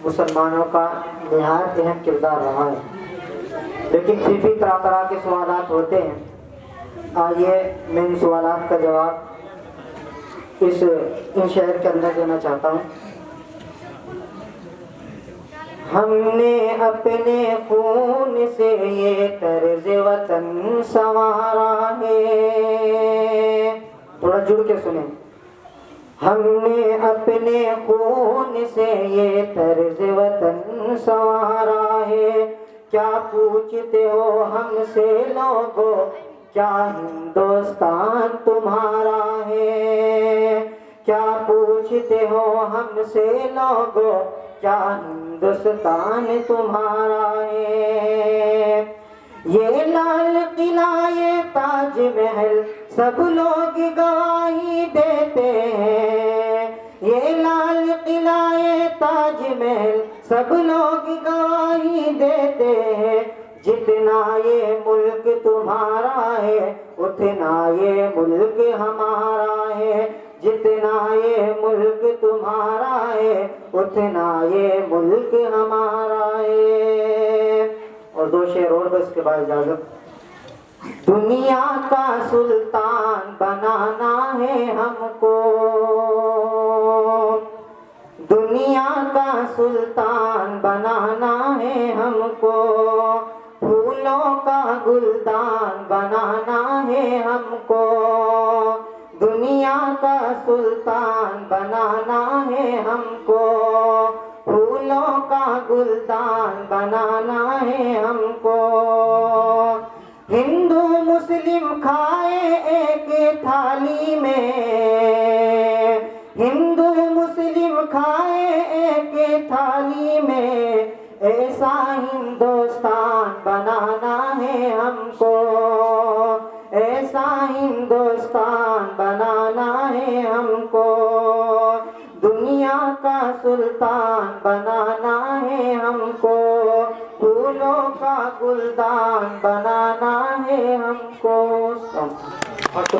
मुसलमानों का निहायत अहम किरदार रहा है, लेकिन फिर भी तरह तरह के सवालात होते हैं। आइए मैं इन सवालात का जवाब इन शेर के अंदर देना चाहता हूँ। हमने अपने खून से ये तर्ज वतन संवारा है, थोड़ा जुड़ के सुने। हमने अपने खून से ये तर्ज वतन संवारा है, क्या पूछते हो हमसे लोगों, क्या हिंदुस्तान तुम्हारा है। क्या पूछते हो हमसे लोगों, क्या हिंदुस्तान तुम्हारा है। ये लाल किला ये ताजमहल सब लोग गवाही देते हैं। ये लाल किला ये ताजमहल सब लोग गवाही देते हैं। जितना ये मुल्क तुम्हारा है उतना ये मुल्क हमारा है। जितना ये मुल्क तुम्हारा है उतना ये मुल्क हमारा है। और दो शेर और बस के बाद इजाजत। दुनिया का सुल्तान बनाना है हमको, दुनिया का सुल्तान बनाना है हमको। फूलों का गुलदान बनाना है हमको, दुनिया का सुल्तान बनाना है हमको। फूलों का गुलदान बनाना है हमको। हिंदू मुस्लिम खाए एक थाली में, हिंदू मुस्लिम खाए एक थाली में। ऐसा हिंदुस्तान बनाना है हमको, ऐसा हिंदुस्तान बनाना है हमको। दुनिया का सुल्तान बनाना है हमको, फूलों का गुलदान बनाना है हमको।